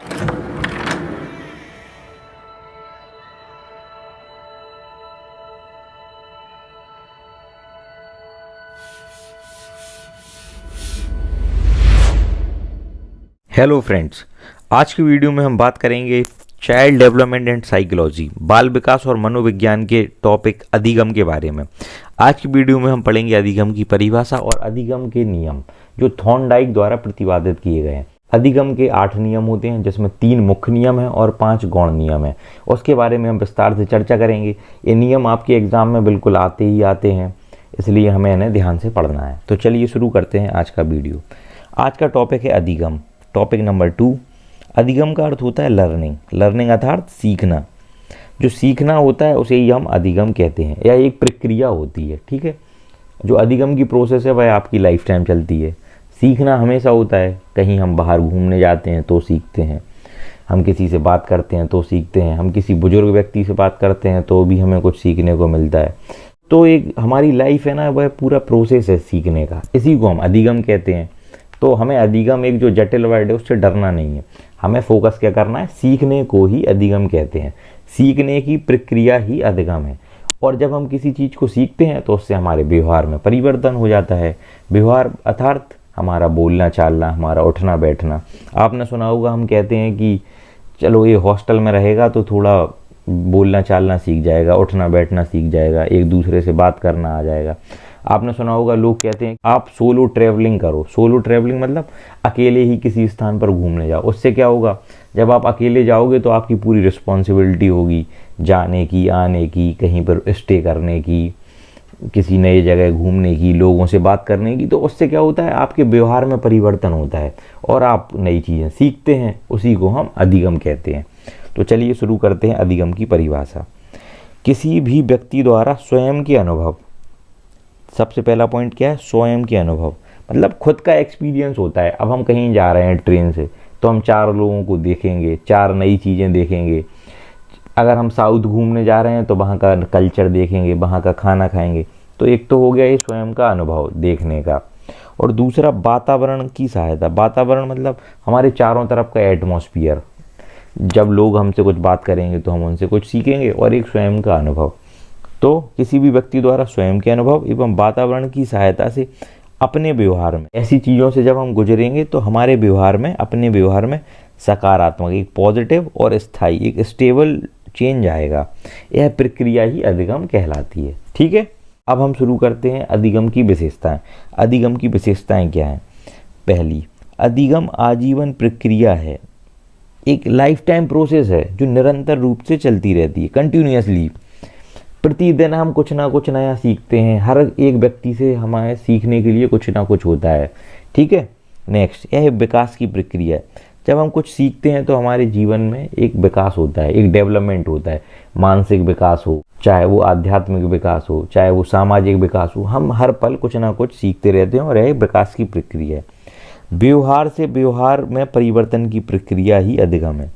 Hello friends, आज की video में हम बात करेंगे चाइल्ड डेवलपमेंट एंड साइकोलॉजी, बाल विकास और मनोविज्ञान के टॉपिक अधिगम के बारे में। आज की वीडियो में हम पढ़ेंगे अधिगम की परिभाषा और अधिगम के नियम जो थॉर्नडाइक द्वारा प्रतिपादित किए गए हैं। अधिगम के 8 नियम होते हैं, जिसमें 3 मुख्य नियम हैं और 5 गौण नियम हैं। उसके बारे में हम विस्तार से चर्चा करेंगे। ये नियम आपके एग्जाम में बिल्कुल आते ही आते हैं, इसलिए हमें इन्हें ध्यान से पढ़ना है। तो चलिए शुरू करते हैं आज का वीडियो। आज का टॉपिक है अधिगम। टॉपिक नंबर 2, अधिगम का अर्थ होता है लर्निंग। लर्निंग अर्थात सीखना। जो सीखना होता है उसे ही हम अधिगम कहते हैं। यह एक प्रक्रिया होती है, ठीक है। जो अधिगम की प्रोसेस है वह आपकी लाइफ टाइम चलती है। सीखना हमेशा होता है, कहीं हम बाहर घूमने जाते हैं तो सीखते हैं, हम किसी से बात करते हैं तो सीखते हैं, हम किसी बुजुर्ग व्यक्ति से बात करते हैं तो भी हमें कुछ सीखने को मिलता है। तो एक हमारी लाइफ है ना, वह पूरा प्रोसेस है सीखने का, इसी को हम अधिगम कहते हैं। तो हमें अधिगम एक जो जटिल वर्ड है उससे डरना नहीं है, हमें फोकस क्या करना है, सीखने को ही अधिगम कहते हैं। सीखने की प्रक्रिया ही अधिगम है। और जब हम किसी चीज़ को सीखते हैं तो उससे हमारे व्यवहार में परिवर्तन हो जाता है। व्यवहार अर्थात हमारा बोलना चालना, हमारा उठना बैठना। आपने सुना होगा, हम कहते हैं कि चलो ये हॉस्टल में रहेगा तो थोड़ा बोलना चालना सीख जाएगा, उठना बैठना सीख जाएगा, एक दूसरे से बात करना आ जाएगा। आपने सुना होगा, लोग कहते हैं आप सोलो ट्रैवलिंग करो। सोलो ट्रैवलिंग मतलब अकेले ही किसी स्थान पर घूमने जाओ। उससे क्या होगा, जब आप अकेले जाओगे तो आपकी पूरी रिस्पॉन्सिबिलिटी होगी जाने की, आने की, कहीं पर स्टे करने की, किसी नए जगह घूमने की, लोगों से बात करने की। तो उससे क्या होता है, आपके व्यवहार में परिवर्तन होता है और आप नई चीज़ें सीखते हैं। उसी को हम अधिगम कहते हैं। तो चलिए शुरू करते हैं अधिगम की परिभाषा। किसी भी व्यक्ति द्वारा स्वयं के अनुभव। सबसे पहला पॉइंट क्या है, स्वयं के अनुभव मतलब खुद का एक्सपीरियंस होता है। अब हम कहीं जा रहे हैं ट्रेन से तो हम 4 लोगों को देखेंगे, 4 नई चीज़ें देखेंगे। अगर हम साउथ घूमने जा रहे हैं तो वहाँ का कल्चर देखेंगे, वहाँ का खाना खाएंगे। तो एक तो हो गया ये स्वयं का अनुभव देखने का। और दूसरा वातावरण की सहायता। वातावरण मतलब हमारे चारों तरफ का एटमॉस्फियर। जब लोग हमसे कुछ बात करेंगे तो हम उनसे कुछ सीखेंगे। और एक स्वयं का अनुभव। तो किसी भी व्यक्ति द्वारा स्वयं के अनुभव एवं वातावरण की सहायता से अपने व्यवहार में ऐसी चीज़ों से जब हम गुजरेंगे तो हमारे व्यवहार में, अपने व्यवहार में सकारात्मक, एक पॉजिटिव और स्थायी, एक स्टेबल चेंज आएगा। यह प्रक्रिया ही अधिगम कहलाती है, ठीक है। अब हम शुरू करते हैं अधिगम की विशेषताएं। अधिगम की विशेषताएं क्या हैं। पहली, अधिगम आजीवन प्रक्रिया है, एक लाइफ टाइम प्रोसेस है जो निरंतर रूप से चलती रहती है, कंटिन्यूसली। प्रतिदिन हम कुछ ना कुछ नया सीखते हैं। हर एक व्यक्ति से हमारे सीखने के लिए कुछ ना कुछ होता है, ठीक है। नेक्स्ट, यह विकास की प्रक्रिया है। जब हम कुछ सीखते हैं तो हमारे जीवन में एक विकास होता है, एक डेवलपमेंट होता है। मानसिक विकास हो, चाहे वो आध्यात्मिक विकास हो, चाहे वो सामाजिक विकास हो, हम हर पल कुछ ना कुछ सीखते रहते हैं और यह विकास की प्रक्रिया है। व्यवहार से व्यवहार में परिवर्तन की प्रक्रिया ही अधिगम है।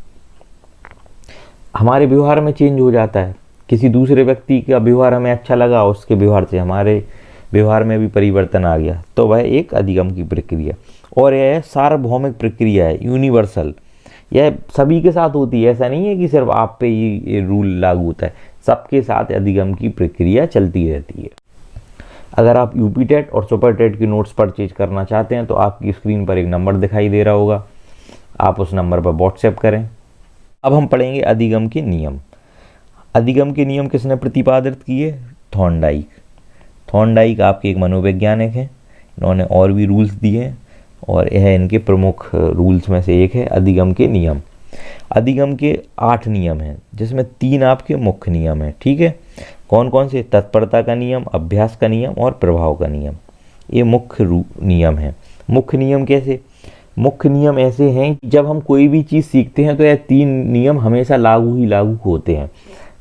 हमारे व्यवहार में चेंज हो जाता है। किसी दूसरे व्यक्ति का व्यवहार हमें अच्छा लगा, उसके व्यवहार से हमारे व्यवहार में भी परिवर्तन आ गया, तो वह एक अधिगम की प्रक्रिया। और यह सार्वभौमिक प्रक्रिया है, यूनिवर्सल। यह सभी के साथ होती है, ऐसा नहीं है कि सिर्फ आप पे ये रूल लागू होता है। सबके साथ अधिगम की प्रक्रिया चलती रहती है। अगर आप यूपी टेट और सुपर टेट के नोट्स परचेज करना चाहते हैं तो आपकी स्क्रीन पर एक नंबर दिखाई दे रहा होगा, आप उस नंबर पर व्हाट्सएप करें। अब हम पढ़ेंगे अधिगम के नियम। अधिगम के नियम किसने प्रतिपादित किए, थॉर्नडाइक। थॉर्नडाइक आपके एक मनोवैज्ञानिक हैं, इन्होंने और भी रूल्स दिए हैं और यह इनके प्रमुख रूल्स में से एक है अधिगम के नियम। अधिगम के 8 नियम हैं, जिसमें 3 आपके मुख्य नियम हैं, ठीक है। कौन कौन से, तत्परता का नियम, अभ्यास का नियम और प्रभाव का नियम। ये मुख्य नियम हैं। मुख्य नियम कैसे, मुख्य नियम ऐसे हैं कि जब हम कोई भी चीज़ सीखते हैं तो यह 3 नियम हमेशा लागू होते हैं।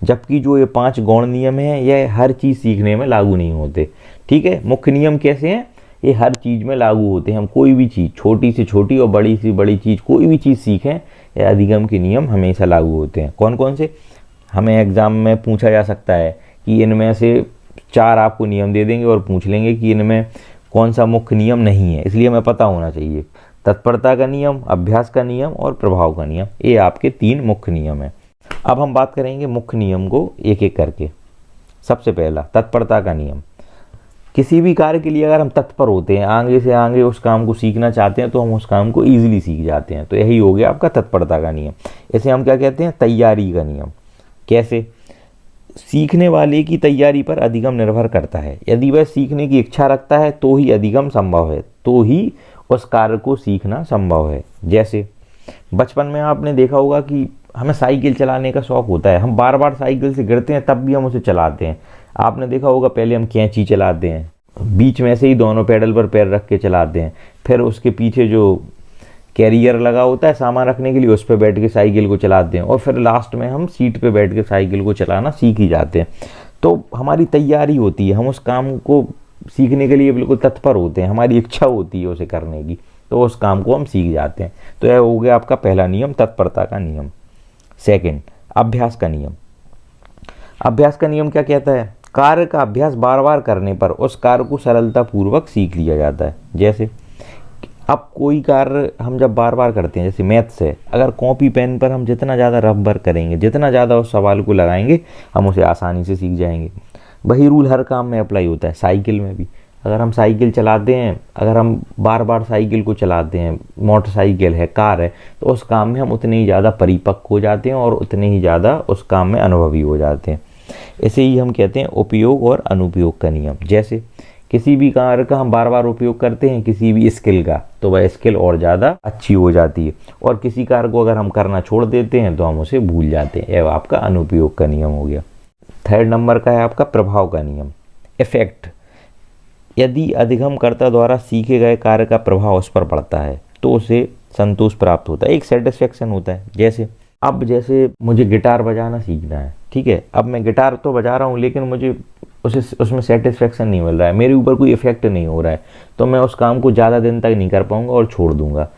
जबकि जो ये 5 गौण नियम हैं यह हर चीज़ सीखने में लागू नहीं होते, ठीक है। मुख्य नियम कैसे हैं, ये हर चीज़ में लागू होते हैं। हम कोई भी चीज़, छोटी से छोटी और बड़ी से बड़ी चीज़, कोई भी चीज़ सीखें, यह अधिगम के नियम हमेशा लागू होते हैं। कौन कौन से, हमें एग्जाम में पूछा जा सकता है कि इनमें से 4 आपको नियम दे देंगे और पूछ लेंगे कि इनमें कौन सा मुख्य नियम नहीं है, इसलिए हमें पता होना चाहिए। तत्परता का नियम, अभ्यास का नियम और प्रभाव का नियम, ये आपके 3 मुख्य नियम हैं। अब हम बात करेंगे मुख्य नियम को एक एक करके। सबसे पहला तत्परता का नियम। किसी भी कार्य के लिए अगर हम तत्पर होते हैं, आगे से आगे उस काम को सीखना चाहते हैं, तो हम उस काम को ईजिली सीख जाते हैं। तो यही हो गया आपका तत्परता का नियम। इसे हम क्या कहते हैं? तैयारी का नियम। कैसे? सीखने वाले की तैयारी पर अधिगम निर्भर करता है। यदि वह सीखने की इच्छा रखता है तो ही अधिगम संभव है, तो ही उस कार्य को सीखना संभव है। जैसे बचपन में आपने देखा होगा कि हमें साइकिल चलाने का शौक होता है, हम बार बार साइकिल से गिरते हैं तब भी हम उसे चलाते हैं। आपने देखा होगा पहले हम कैंची चलाते हैं, बीच में से ही दोनों पैडल पर पैर रख के चलाते हैं, फिर उसके पीछे जो कैरियर लगा होता है सामान रखने के लिए, उस पर बैठ के साइकिल को चलाते हैं, और फिर लास्ट में हम सीट पे बैठ के साइकिल को चलाना सीख ही जाते हैं। तो हमारी तैयारी होती है, हम उस काम को सीखने के लिए बिल्कुल तत्पर होते हैं, हमारी इच्छा होती है उसे करने की, तो उस काम को हम सीख जाते हैं। तो यह हो गया आपका पहला नियम, तत्परता का नियम। सेकंड, अभ्यास का नियम। अभ्यास का नियम क्या कहता है? कार्य का अभ्यास बार बार करने पर उस कार्य को सरलतापूर्वक सीख लिया जाता है। जैसे अब कोई कार्य हम जब बार बार करते हैं, जैसे मैथ्स है, अगर कॉपी पेन पर हम जितना ज़्यादा रफ वर्क करेंगे, जितना ज़्यादा उस सवाल को लगाएंगे, हम उसे आसानी से सीख जाएंगे। वही रूल हर काम में अप्लाई होता है, साइकिल में भी। अगर हम साइकिल चलाते हैं, अगर हम बार बार साइकिल को चलाते हैं, मोटरसाइकिल है, कार है, तो उस काम में हम उतने ही ज़्यादा परिपक्व हो जाते हैं और उतने ही ज़्यादा उस काम में अनुभवी हो जाते हैं। इसे ही हम कहते हैं उपयोग और अनुपयोग का नियम। जैसे किसी भी कार्य का हम बार बार उपयोग करते हैं, किसी भी स्किल का, तो वह स्किल और ज़्यादा अच्छी हो जाती है, और किसी कार्य को अगर हम करना छोड़ देते हैं तो हम उसे भूल जाते हैं। यह आपका अनुपयोग का नियम हो गया। थर्ड नंबर का है आपका प्रभाव का नियम, इफेक्ट। यदि अधिगमकर्ता द्वारा सीखे गए कार्य का प्रभाव उस पर पड़ता है तो उसे संतोष प्राप्त होता है, एक सेटिस्फेक्शन होता है। जैसे मुझे गिटार बजाना सीखना है, ठीक है, अब मैं गिटार तो बजा रहा हूँ लेकिन मुझे उसमें सेटिस्फेक्शन नहीं मिल रहा है, मेरे ऊपर कोई इफेक्ट नहीं हो रहा है, तो मैं उस काम को ज़्यादा दिन तक नहीं कर पाऊँगा और छोड़ दूँगा।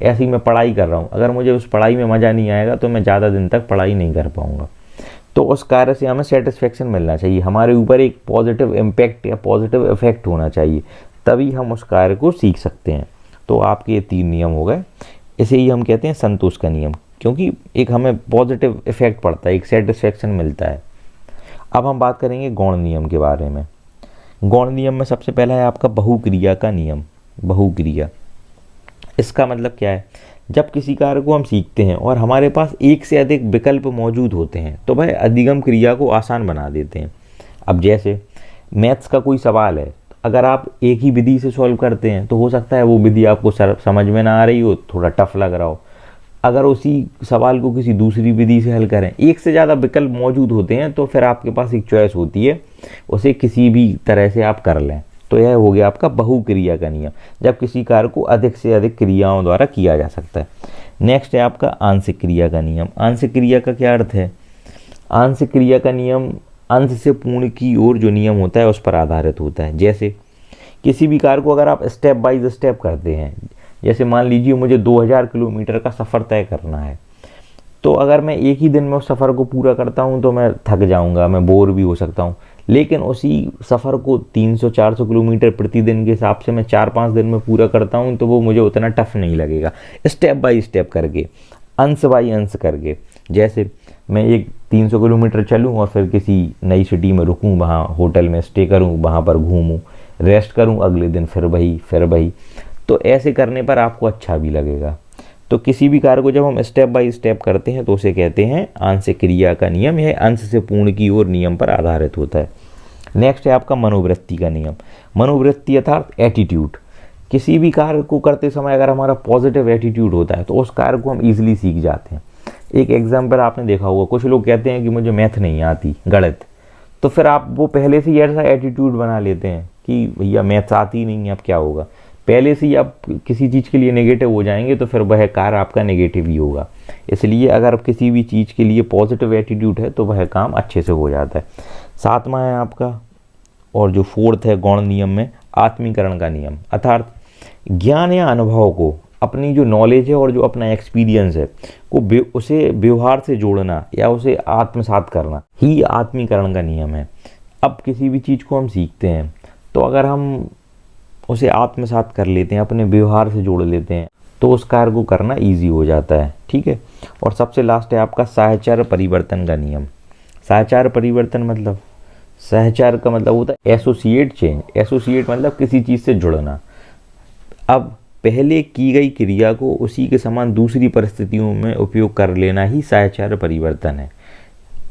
ऐसे ही मैं पढ़ाई कर रहा हूँ, अगर मुझे उस पढ़ाई में मज़ा नहीं आएगा तो मैं ज़्यादा दिन तक पढ़ाई नहीं कर पाऊँगा। तो उस कार्य से हमें सेटिस्फेक्शन मिलना चाहिए, हमारे ऊपर एक पॉजिटिव इम्पैक्ट या पॉजिटिव इफेक्ट होना चाहिए, तभी हम उस कार्य को सीख सकते हैं। तो आपके ये 3 नियम हो गए। इसे ही हम कहते हैं संतोष का नियम, क्योंकि एक हमें पॉजिटिव इफेक्ट पड़ता है, एक सेटिस्फेक्शन मिलता है। अब हम बात करेंगे गौण नियम के बारे में। गौण नियम में सबसे पहला है आपका बहुक्रिया का नियम। बहुक्रिया, इसका मतलब क्या है? जब किसी कार्य को हम सीखते हैं और हमारे पास एक से अधिक विकल्प मौजूद होते हैं तो वह अधिगम क्रिया को आसान बना देते हैं। अब जैसे मैथ्स का कोई सवाल है, अगर आप एक ही विधि से सॉल्व करते हैं तो हो सकता है वो विधि आपको समझ में ना आ रही हो, थोड़ा टफ लग रहा हो। अगर उसी सवाल को किसी दूसरी विधि से हल करें, एक से ज़्यादा विकल्प मौजूद होते हैं, तो फिर आपके पास एक चॉइस होती है, उसे किसी भी तरह से आप कर लें। तो यह हो गया आपका बहुक्रिया का नियम, जब किसी कार्य को अधिक से अधिक क्रियाओं द्वारा किया जा सकता है। नेक्स्ट है आपका आंशिक क्रिया का नियम। आंशिक क्रिया का क्या अर्थ है? आंशिक क्रिया का नियम अंश से पूर्ण की ओर जो नियम होता है उस पर आधारित होता है। जैसे किसी भी कार्य को अगर आप स्टेप बाय स्टेप करते हैं, जैसे मान लीजिए मुझे 2000 किलोमीटर का सफ़र तय करना है, तो अगर मैं एक ही दिन में उस सफ़र को पूरा करता हूँ तो मैं थक जाऊँगा, मैं बोर भी हो सकता हूँ। लेकिन उसी सफ़र को 300-400 किलोमीटर प्रतिदिन के हिसाब से मैं 4-5 दिन में पूरा करता हूँ तो वो मुझे उतना टफ नहीं लगेगा। स्टेप बाय स्टेप करके, अंश बाय अंश करके, जैसे मैं एक 300 किलोमीटर चलूँ और फिर किसी नई सिटी में रुकूँ, वहाँ होटल में स्टे करूँ, वहाँ पर घूमूँ, रेस्ट करूँ, अगले दिन फिर वही। तो ऐसे करने पर आपको अच्छा भी लगेगा। तो किसी भी कार्य को जब हम स्टेप बाय स्टेप करते हैं तो उसे कहते हैं आंशिक क्रिया का नियम। यह अंश से पूर्ण की ओर नियम पर आधारित होता है। नेक्स्ट है आपका मनोवृत्ति का नियम। मनोवृत्ति अर्थात एटीट्यूड। किसी भी कार्य को करते समय अगर हमारा पॉजिटिव एटीट्यूड होता है तो उस कार्य को हम ईजिली सीख जाते हैं। एक एग्जाम्पल आपने देखा होगा, कुछ लोग कहते हैं कि मुझे मैथ नहीं आती, गणित, तो फिर आप वो पहले से ही ऐसा एटीट्यूड बना लेते हैं कि भैया मैथ्स आती नहीं है, अब क्या होगा। पहले से ही आप किसी चीज़ के लिए नेगेटिव हो जाएंगे तो फिर वह कार्य आपका नेगेटिव ही होगा। इसलिए अगर किसी भी चीज़ के लिए पॉजिटिव एटीट्यूड है तो वह काम अच्छे से हो जाता है। 7वां है आपका, और जो 4th है गौण नियम में, आत्मीकरण का नियम। अर्थात ज्ञान या अनुभव को, अपनी जो नॉलेज है और जो अपना एक्सपीरियंस है को उसे व्यवहार से जोड़ना या उसे आत्मसात करना ही आत्मीकरण का नियम है। अब किसी भी चीज़ को हम सीखते हैं तो अगर हम उसे आत्मसात कर लेते हैं, अपने व्यवहार से जोड़ लेते हैं, तो उस कार्य को करना ईजी हो जाता है। ठीक है, और सबसे लास्ट है आपका साहचर्य परिवर्तन का नियम। साहचर्य परिवर्तन मतलब, सहचार का मतलब होता है एसोसिएट चेंज। एसोसिएट मतलब किसी चीज़ से जुड़ना। अब पहले की गई क्रिया को उसी के समान दूसरी परिस्थितियों में उपयोग कर लेना ही साहचर्य परिवर्तन है।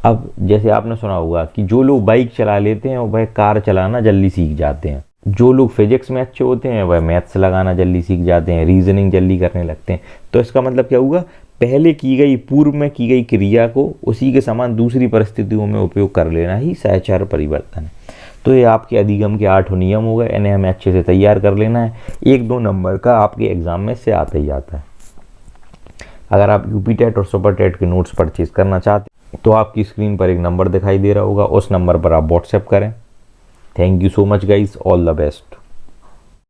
अब जैसे आपने सुना होगा कि जो लोग बाइक चला लेते हैं वह कार चलाना जल्दी सीख जाते हैं, जो लोग फिजिक्स में अच्छे होते हैं वह मैथ्स लगाना जल्दी सीख जाते हैं, रीजनिंग जल्दी करने लगते हैं। तो इसका मतलब क्या हुआ, पहले की गई, पूर्व में की गई क्रिया को उसी के समान दूसरी परिस्थितियों में उपयोग कर लेना ही साहचर्य परिवर्तन है। तो ये आपके अधिगम के 8 नियम हो गए, इन्हें हमें अच्छे से तैयार कर लेना है। 1-2 नंबर का आपके एग्जाम में से आता ही आता है। अगर आप यूपी टेट और सुपर टेट के नोट्स परचेज करना चाहते हैं तो आपकी स्क्रीन पर एक नंबर दिखाई दे रहा होगा, उस नंबर पर आप व्हाट्सएप करें। Thank you so much guys, all the best.